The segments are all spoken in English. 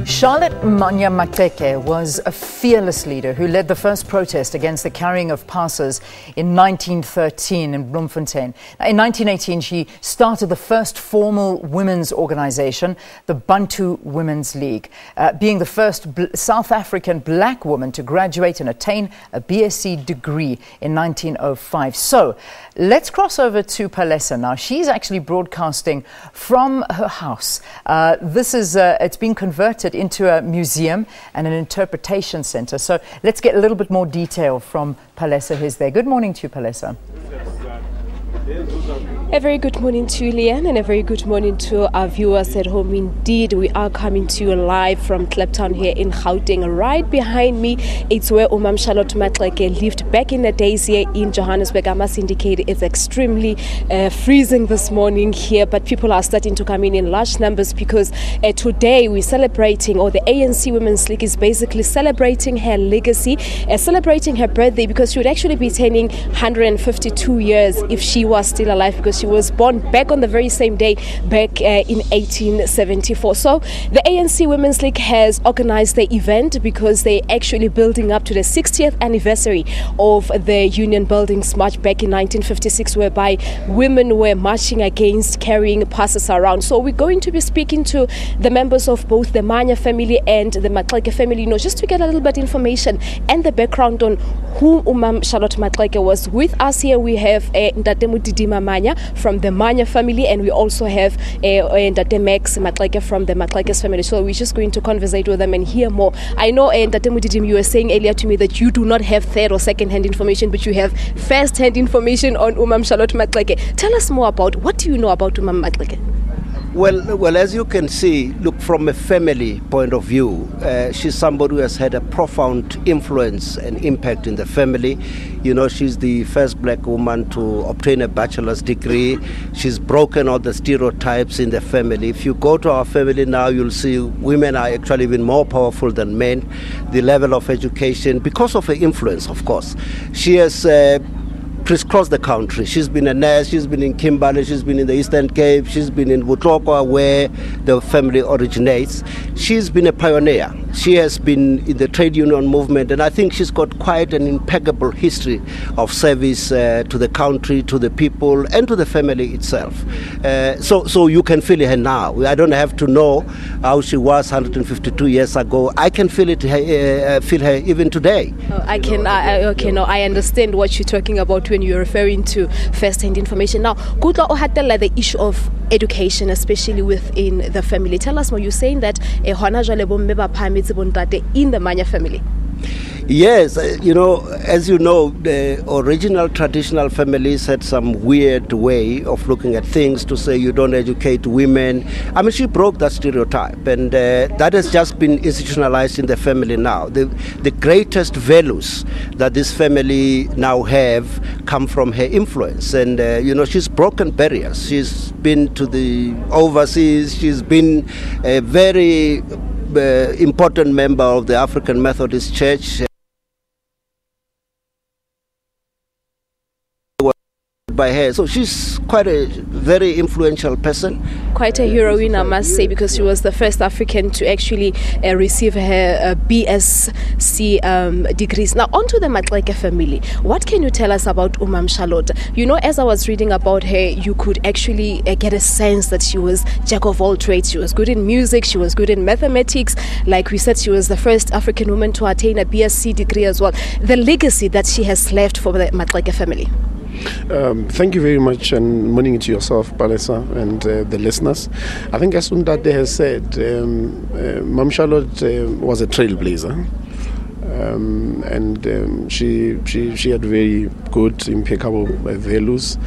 Charlotte Mannya Maxeke was a fearless leader who led the first protest against the carrying of passes in 1913 in Bloemfontein. In 1918, she started the first formal women's organization, the Bantu Women's League, being the first South African black woman to graduate and attain a BSc degree in 1905. So let's cross over to Palesa now. She's actually broadcasting from her house. It's been converted into a museum and an interpretation center. So let's get a little bit more detail from Palesa, who's there. Good morning to you, Palesa. A very good morning to you, Leanne, and a very good morning to our viewers at home. Indeed, we are coming to you live from Kliptown here in Gauteng. Right behind me, it's where Charlotte Maxeke lived back in the days here in Johannesburg. I must indicate it's extremely freezing this morning here, but people are starting to come in large numbers because today we're celebrating, or the ANC Women's League is basically celebrating her legacy, celebrating her birthday, because she would actually be turning 152 years if she was still alive, because she was born back on the very same day back in 1874. So the ANC Women's League has organized the event because they're actually building up to the 60th anniversary of the Union Buildings March back in 1956, whereby women were marching against carrying passes around. So we're going to be speaking to the members of both the Mannya family and the Maxeke family, just to get a little bit information and the background on who Charlotte Maxeke was. With us here we have Ntate Mannya from the Mannya family, and we also have Ntate Max Maxeke from the Maxeke's family. So we're just going to conversate with them and hear more. I know, Ntate, you were saying earlier to me that you do not have third or second hand information, but you have first hand information on Charlotte Maxeke. Tell us more about, what do you know about Maxeke? Well, as you can see, look, from a family point of view, she's somebody who has had a profound influence and impact in the family. She's the first black woman to obtain a bachelor's degree. She's broken all the stereotypes in the family. If you go to our family now, you'll see women are actually even more powerful than men. The level of education, because of her influence, of course. She has crisscrossed the country. She's been a nurse, she's been in Kimberley, she's been in the Eastern Cape, she's been in Botlokwa, where the family originates. She's been a pioneer. She has been in the trade union movement, and I think she's got quite an impeccable history of service to the country, to the people, and to the family itself. So you can feel her now. I don't have to know how she was 152 years ago. I can feel her even today. Oh, I can. I understand what you're talking about when you're referring to first-hand information. Now, the issue of education, especially within the family. Tell us more. You're saying that in the Mannya family. Yes, as you know, the original traditional families had some weird way of looking at things to say you don't educate women. I mean, she broke that stereotype, and that has just been institutionalized in the family now. The greatest values that this family now have come from her influence, and she's broken barriers. She's been to the overseas. She's been a very important member of the African Methodist Church. By her, so she's quite a very influential person. Quite a heroine, I must say, because she was the first African to actually receive her BSc degrees. Now, onto the Maxeke family. What can you tell us about Charlotte? As I was reading about her, you could actually get a sense that she was jack of all trades. She was good in music, she was good in mathematics. Like we said, she was the first African woman to attain a BSc degree as well. The legacy that she has left for the Maxeke family. Thank you very much, and morning to yourself, Palesa, and the listeners. I think as Ntate has said, Mam Charlotte was a trailblazer, and she had very good, impeccable values.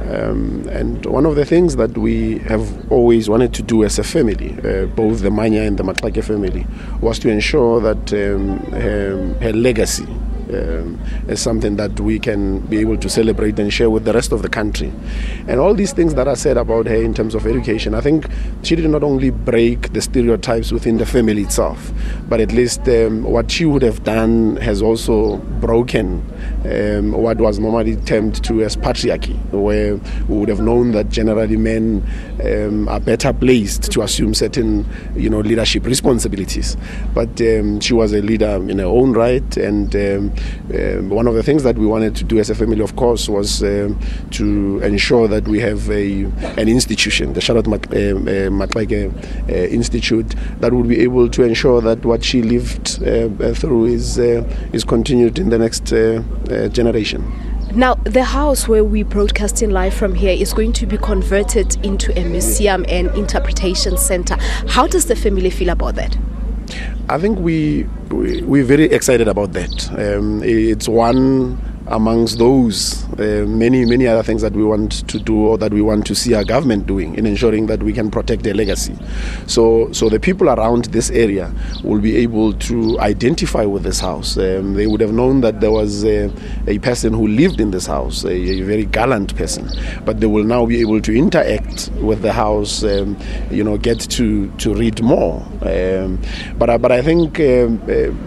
And one of the things that we have always wanted to do as a family, both the Mannya and the Maxeke family, was to ensure that her legacy as something that we can be able to celebrate and share with the rest of the country. And all these things that are said about her in terms of education, I think she did not only break the stereotypes within the family itself, but at least what she would have done has also broken what was normally termed to as patriarchy, where we would have known that generally men are better placed to assume certain, leadership responsibilities. But she was a leader in her own right, and one of the things that we wanted to do as a family, of course, was to ensure that we have an institution, the Charlotte Maxeke Institute, that would be able to ensure that what she lived through is continued in the next generation. Now, the house where we're broadcasting live from here is going to be converted into a museum and interpretation center. How does the family feel about that? I think we're very excited about that. It's one amongst those many other things that we want to do, or that we want to see our government doing, in ensuring that we can protect their legacy. So the people around this area will be able to identify with this house. They would have known that there was a person who lived in this house, a very gallant person, but they will now be able to interact with the house, get to read more. But I think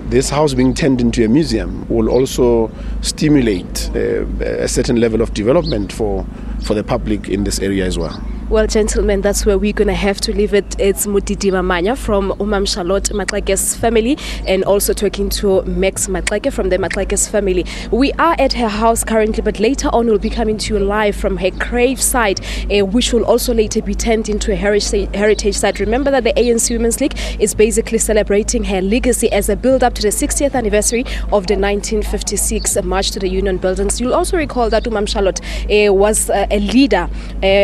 this house being turned into a museum will also stimulate a certain level of development for the public in this area as well. Well, gentlemen, that's where we're going to have to leave it. It's Mutidima Manya from Charlotte Maxeke's family, and also talking to Max Maxeke from the Maxeke's family. We are at her house currently, but later on we'll be coming to you live from her grave site, which will also later be turned into a heritage site. Remember that the ANC Women's League is basically celebrating her legacy as a build-up to the 60th anniversary of the 1956 March to the Union Buildings. You'll also recall that Charlotte was a leader,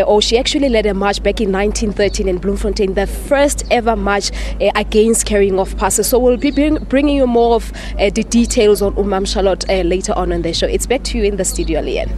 or she actually led a march back in 1913 in Bloemfontein, the first ever march against carrying of passes. So we'll be bringing you more of the details on Charlotte later on in the show. It's back to you in the studio, Leanne.